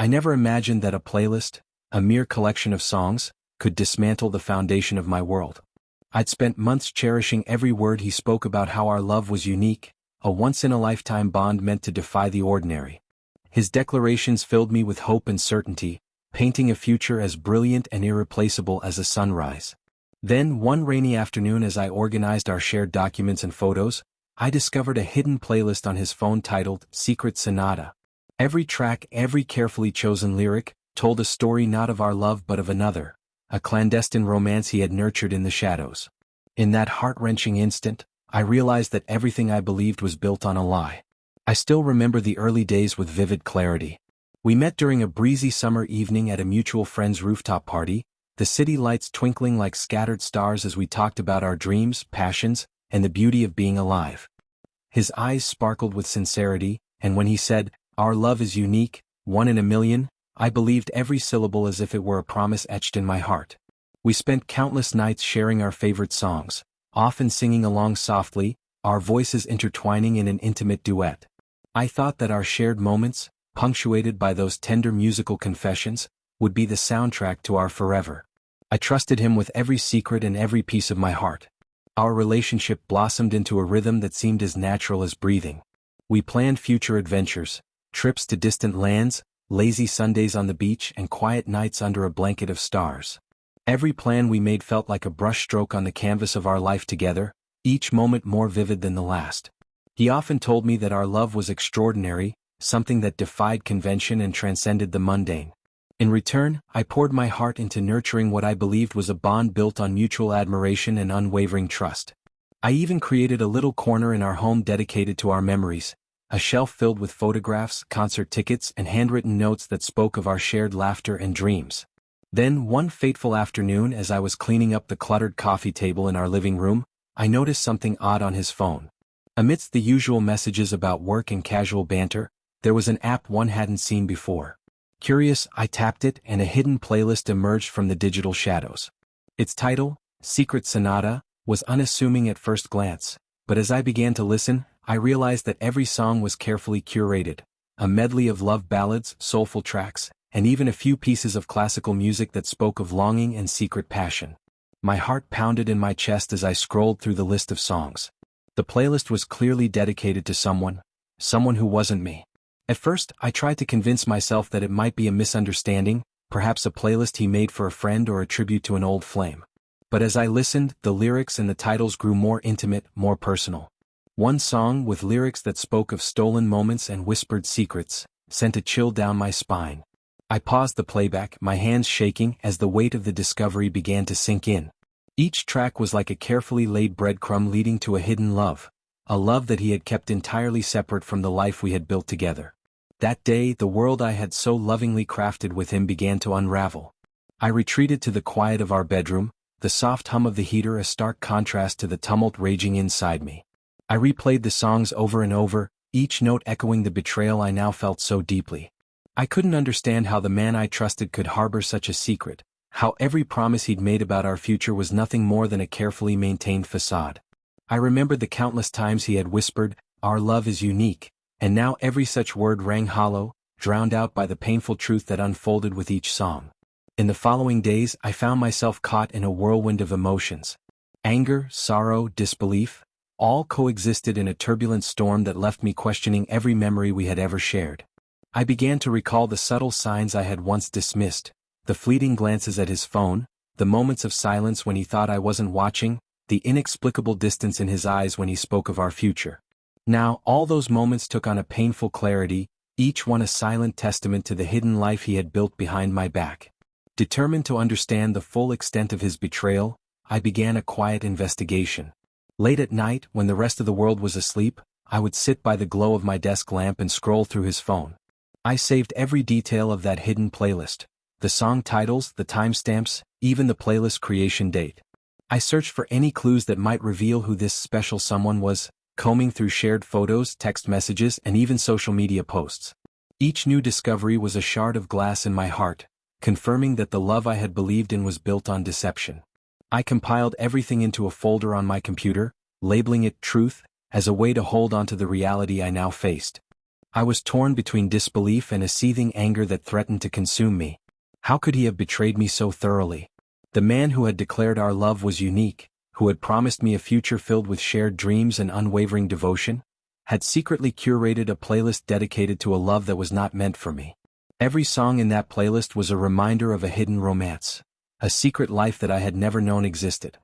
I never imagined that a playlist, a mere collection of songs, could dismantle the foundation of my world. I'd spent months cherishing every word he spoke about how our love was unique, a once-in-a-lifetime bond meant to defy the ordinary. His declarations filled me with hope and certainty, painting a future as brilliant and irreplaceable as a sunrise. Then, one rainy afternoon as I organized our shared documents and photos, I discovered a hidden playlist on his phone titled Secret Sonata. Every track, every carefully chosen lyric, told a story not of our love but of another, a clandestine romance he had nurtured in the shadows. In that heart-wrenching instant, I realized that everything I believed was built on a lie. I still remember the early days with vivid clarity. We met during a breezy summer evening at a mutual friend's rooftop party, the city lights twinkling like scattered stars as we talked about our dreams, passions, and the beauty of being alive. His eyes sparkled with sincerity, and when he said, "Our love is unique, one in a million," I believed every syllable as if it were a promise etched in my heart. We spent countless nights sharing our favorite songs, often singing along softly, our voices intertwining in an intimate duet. I thought that our shared moments, punctuated by those tender musical confessions, would be the soundtrack to our forever. I trusted him with every secret and every piece of my heart. Our relationship blossomed into a rhythm that seemed as natural as breathing. We planned future adventures, trips to distant lands, lazy Sundays on the beach, and quiet nights under a blanket of stars. Every plan we made felt like a brushstroke on the canvas of our life together, each moment more vivid than the last. He often told me that our love was extraordinary, something that defied convention and transcended the mundane. In return, I poured my heart into nurturing what I believed was a bond built on mutual admiration and unwavering trust. I even created a little corner in our home dedicated to our memories, a shelf filled with photographs, concert tickets, and handwritten notes that spoke of our shared laughter and dreams. Then, one fateful afternoon as I was cleaning up the cluttered coffee table in our living room, I noticed something odd on his phone. Amidst the usual messages about work and casual banter, there was an app one hadn't seen before. Curious, I tapped it and a hidden playlist emerged from the digital shadows. Its title, Secret Sonata, was unassuming at first glance, but as I began to listen, I realized that every song was carefully curated, a medley of love ballads, soulful tracks, and even a few pieces of classical music that spoke of longing and secret passion. My heart pounded in my chest as I scrolled through the list of songs. The playlist was clearly dedicated to someone who wasn't me. At first, I tried to convince myself that it might be a misunderstanding, perhaps a playlist he made for a friend or a tribute to an old flame. But as I listened, the lyrics and the titles grew more intimate, more personal. One song, with lyrics that spoke of stolen moments and whispered secrets, sent a chill down my spine. I paused the playback, my hands shaking as the weight of the discovery began to sink in. Each track was like a carefully laid breadcrumb leading to a hidden love, a love that he had kept entirely separate from the life we had built together. That day, the world I had so lovingly crafted with him began to unravel. I retreated to the quiet of our bedroom, the soft hum of the heater a stark contrast to the tumult raging inside me. I replayed the songs over and over, each note echoing the betrayal I now felt so deeply. I couldn't understand how the man I trusted could harbor such a secret, how every promise he'd made about our future was nothing more than a carefully maintained facade. I remembered the countless times he had whispered, "Our love is unique," and now every such word rang hollow, drowned out by the painful truth that unfolded with each song. In the following days, I found myself caught in a whirlwind of emotions. Anger, sorrow, disbelief, all coexisted in a turbulent storm that left me questioning every memory we had ever shared. I began to recall the subtle signs I had once dismissed, the fleeting glances at his phone, the moments of silence when he thought I wasn't watching, the inexplicable distance in his eyes when he spoke of our future. Now, all those moments took on a painful clarity, each one a silent testament to the hidden life he had built behind my back. Determined to understand the full extent of his betrayal, I began a quiet investigation. Late at night, when the rest of the world was asleep, I would sit by the glow of my desk lamp and scroll through his phone. I saved every detail of that hidden playlist, the song titles, the timestamps, even the playlist creation date. I searched for any clues that might reveal who this special someone was, combing through shared photos, text messages, and even social media posts. Each new discovery was a shard of glass in my heart, confirming that the love I had believed in was built on deception. I compiled everything into a folder on my computer, labeling it Truth, as a way to hold onto the reality I now faced. I was torn between disbelief and a seething anger that threatened to consume me. How could he have betrayed me so thoroughly? The man who had declared our love was unique, who had promised me a future filled with shared dreams and unwavering devotion, had secretly curated a playlist dedicated to a love that was not meant for me. Every song in that playlist was a reminder of a hidden romance, a secret life that I had never known existed.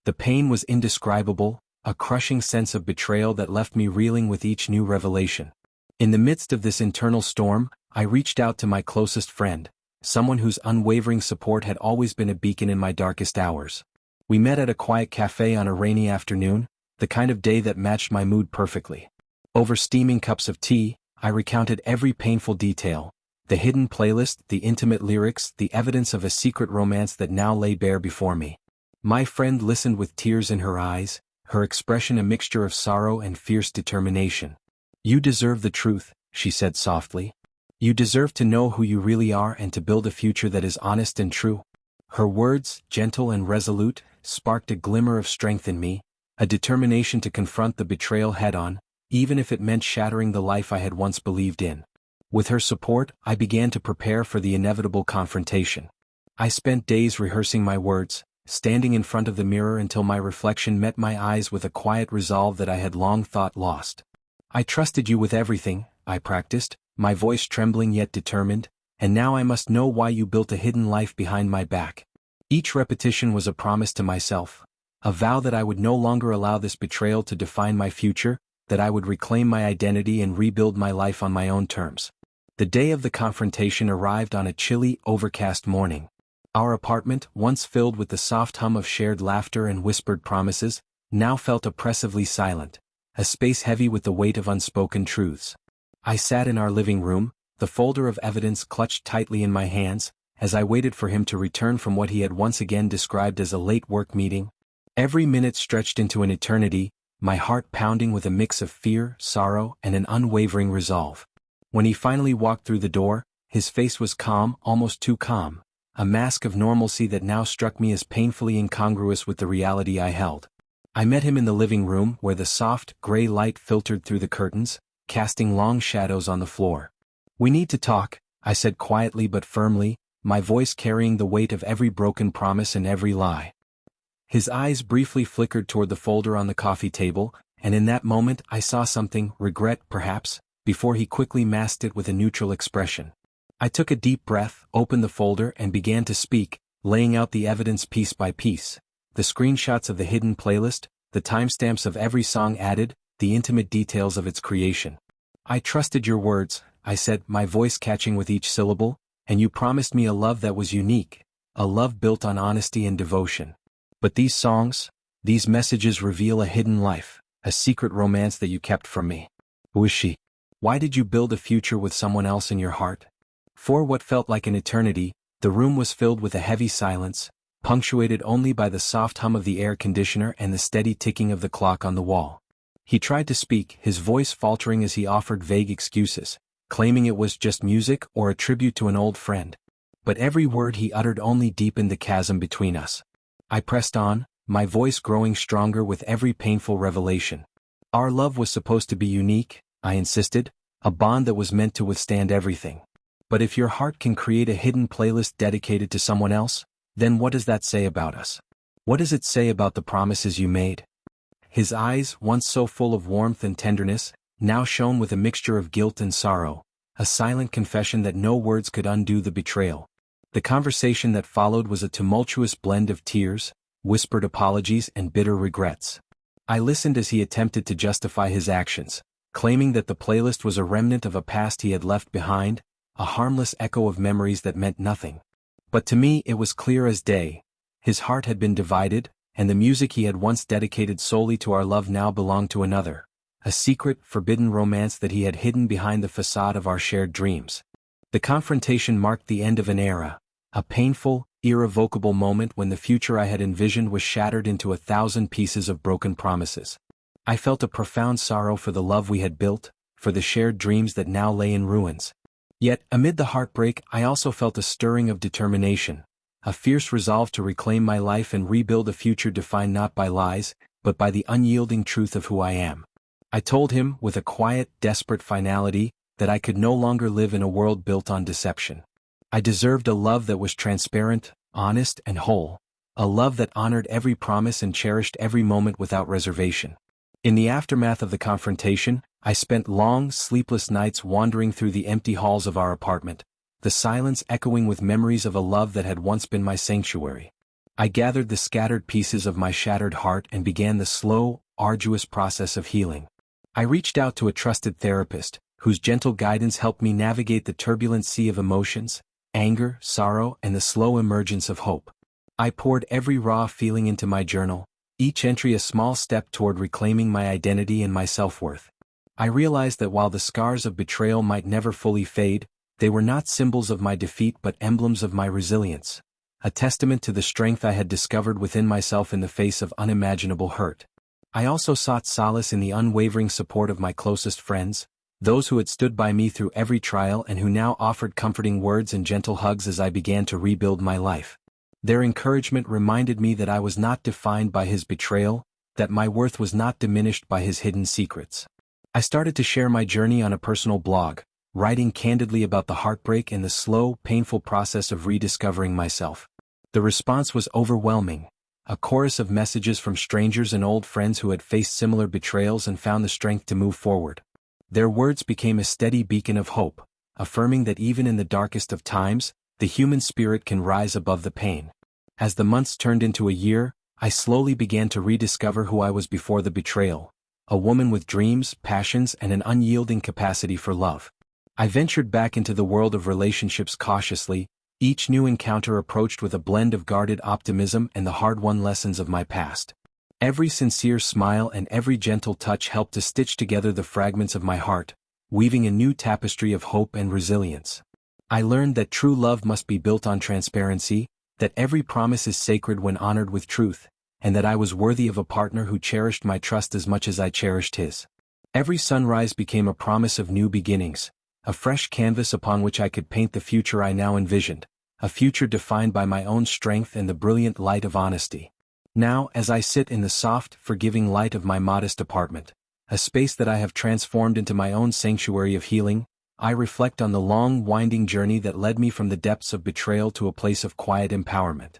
The pain was indescribable, a crushing sense of betrayal that left me reeling with each new revelation. In the midst of this internal storm, I reached out to my closest friend, someone whose unwavering support had always been a beacon in my darkest hours. We met at a quiet cafe on a rainy afternoon, the kind of day that matched my mood perfectly. Over steaming cups of tea, I recounted every painful detail, the hidden playlist, the intimate lyrics, the evidence of a secret romance that now lay bare before me. My friend listened with tears in her eyes, her expression a mixture of sorrow and fierce determination. "You deserve the truth," she said softly. "You deserve to know who you really are and to build a future that is honest and true." Her words, gentle and resolute, sparked a glimmer of strength in me, a determination to confront the betrayal head-on, even if it meant shattering the life I had once believed in. With her support, I began to prepare for the inevitable confrontation. I spent days rehearsing my words, standing in front of the mirror until my reflection met my eyes with a quiet resolve that I had long thought lost. "I trusted you with everything," I practiced, my voice trembling yet determined, "and now I must know why you built a hidden life behind my back." Each repetition was a promise to myself, a vow that I would no longer allow this betrayal to define my future, that I would reclaim my identity and rebuild my life on my own terms. The day of the confrontation arrived on a chilly, overcast morning. Our apartment, once filled with the soft hum of shared laughter and whispered promises, now felt oppressively silent, a space heavy with the weight of unspoken truths. I sat in our living room, the folder of evidence clutched tightly in my hands, as I waited for him to return from what he had once again described as a late work meeting. Every minute stretched into an eternity, my heart pounding with a mix of fear, sorrow, and an unwavering resolve. When he finally walked through the door, his face was calm, almost too calm, a mask of normalcy that now struck me as painfully incongruous with the reality I held. I met him in the living room where the soft, gray light filtered through the curtains, casting long shadows on the floor. "We need to talk," I said quietly but firmly, my voice carrying the weight of every broken promise and every lie. His eyes briefly flickered toward the folder on the coffee table, and in that moment I saw something, regret perhaps, before he quickly masked it with a neutral expression. I took a deep breath, opened the folder and began to speak, laying out the evidence piece by piece. The screenshots of the hidden playlist, the timestamps of every song added, the intimate details of its creation. "I trusted your words," I said, my voice catching with each syllable, "and you promised me a love that was unique, a love built on honesty and devotion. But these songs, these messages reveal a hidden life, a secret romance that you kept from me. Who is she? Why did you build a future with someone else in your heart?" For what felt like an eternity, the room was filled with a heavy silence, punctuated only by the soft hum of the air conditioner and the steady ticking of the clock on the wall. He tried to speak, his voice faltering as he offered vague excuses, claiming it was just music or a tribute to an old friend. But every word he uttered only deepened the chasm between us. I pressed on, my voice growing stronger with every painful revelation. "Our love was supposed to be unique," I insisted, "a bond that was meant to withstand everything. But if your heart can create a hidden playlist dedicated to someone else, then what does that say about us? What does it say about the promises you made?" His eyes, once so full of warmth and tenderness, now shone with a mixture of guilt and sorrow, a silent confession that no words could undo the betrayal. The conversation that followed was a tumultuous blend of tears, whispered apologies and bitter regrets. I listened as he attempted to justify his actions, claiming that the playlist was a remnant of a past he had left behind, a harmless echo of memories that meant nothing. But to me it was clear as day. His heart had been divided, and the music he had once dedicated solely to our love now belonged to another, a secret, forbidden romance that he had hidden behind the facade of our shared dreams. The confrontation marked the end of an era, a painful, irrevocable moment when the future I had envisioned was shattered into 1,000 pieces of broken promises. I felt a profound sorrow for the love we had built, for the shared dreams that now lay in ruins. Yet, amid the heartbreak, I also felt a stirring of determination, a fierce resolve to reclaim my life and rebuild a future defined not by lies, but by the unyielding truth of who I am. I told him, with a quiet, desperate finality, that I could no longer live in a world built on deception. I deserved a love that was transparent, honest, and whole, a love that honored every promise and cherished every moment without reservation. In the aftermath of the confrontation, I spent long, sleepless nights wandering through the empty halls of our apartment, the silence echoing with memories of a love that had once been my sanctuary. I gathered the scattered pieces of my shattered heart and began the slow, arduous process of healing. I reached out to a trusted therapist, whose gentle guidance helped me navigate the turbulent sea of emotions, anger, sorrow, and the slow emergence of hope. I poured every raw feeling into my journal, each entry a small step toward reclaiming my identity and my self-worth. I realized that while the scars of betrayal might never fully fade, they were not symbols of my defeat but emblems of my resilience, a testament to the strength I had discovered within myself in the face of unimaginable hurt. I also sought solace in the unwavering support of my closest friends, those who had stood by me through every trial and who now offered comforting words and gentle hugs as I began to rebuild my life. Their encouragement reminded me that I was not defined by his betrayal, that my worth was not diminished by his hidden secrets. I started to share my journey on a personal blog, writing candidly about the heartbreak and the slow, painful process of rediscovering myself. The response was overwhelming, a chorus of messages from strangers and old friends who had faced similar betrayals and found the strength to move forward. Their words became a steady beacon of hope, affirming that even in the darkest of times, the human spirit can rise above the pain. As the months turned into a year, I slowly began to rediscover who I was before the betrayal, a woman with dreams, passions, and an unyielding capacity for love. I ventured back into the world of relationships cautiously, each new encounter approached with a blend of guarded optimism and the hard-won lessons of my past. Every sincere smile and every gentle touch helped to stitch together the fragments of my heart, weaving a new tapestry of hope and resilience. I learned that true love must be built on transparency, that every promise is sacred when honored with truth, and that I was worthy of a partner who cherished my trust as much as I cherished his. Every sunrise became a promise of new beginnings, a fresh canvas upon which I could paint the future I now envisioned, a future defined by my own strength and the brilliant light of honesty. Now, as I sit in the soft, forgiving light of my modest apartment, a space that I have transformed into my own sanctuary of healing, I reflect on the long, winding journey that led me from the depths of betrayal to a place of quiet empowerment.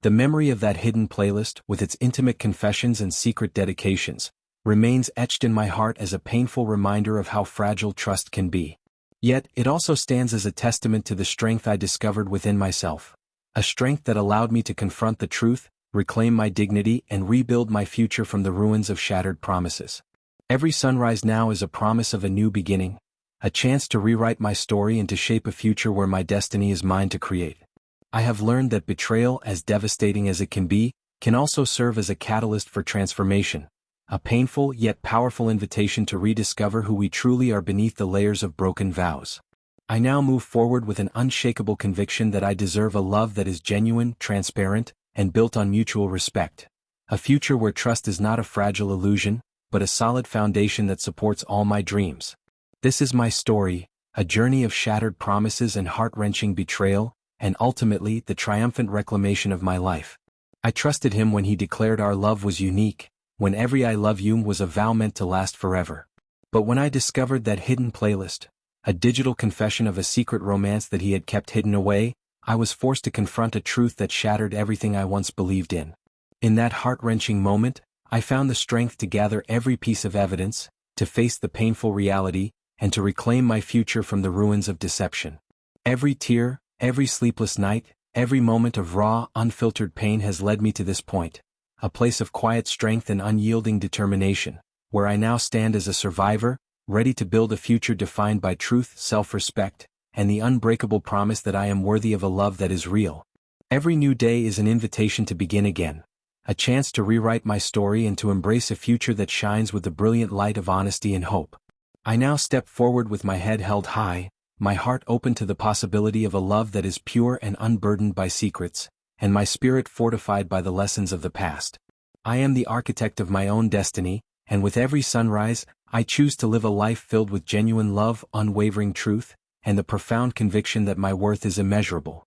The memory of that hidden playlist, with its intimate confessions and secret dedications, remains etched in my heart as a painful reminder of how fragile trust can be. Yet, it also stands as a testament to the strength I discovered within myself, a strength that allowed me to confront the truth, reclaim my dignity, and rebuild my future from the ruins of shattered promises. Every sunrise now is a promise of a new beginning, a chance to rewrite my story and to shape a future where my destiny is mine to create. I have learned that betrayal, as devastating as it can be, can also serve as a catalyst for transformation, a painful yet powerful invitation to rediscover who we truly are beneath the layers of broken vows. I now move forward with an unshakable conviction that I deserve a love that is genuine, transparent, and built on mutual respect, a future where trust is not a fragile illusion, but a solid foundation that supports all my dreams. This is my story, a journey of shattered promises and heart-wrenching betrayal, and ultimately the triumphant reclamation of my life. I trusted him when he declared our love was unique, when every I love you was a vow meant to last forever. But when I discovered that hidden playlist, a digital confession of a secret romance that he had kept hidden away, I was forced to confront a truth that shattered everything I once believed in. In that heart-wrenching moment, I found the strength to gather every piece of evidence, to face the painful reality, and to reclaim my future from the ruins of deception. Every tear, every sleepless night, every moment of raw, unfiltered pain has led me to this point, a place of quiet strength and unyielding determination, where I now stand as a survivor, ready to build a future defined by truth, self-respect, and the unbreakable promise that I am worthy of a love that is real. Every new day is an invitation to begin again, a chance to rewrite my story and to embrace a future that shines with the brilliant light of honesty and hope. I now step forward with my head held high, my heart open to the possibility of a love that is pure and unburdened by secrets, and my spirit fortified by the lessons of the past. I am the architect of my own destiny, and with every sunrise, I choose to live a life filled with genuine love, unwavering truth, and the profound conviction that my worth is immeasurable.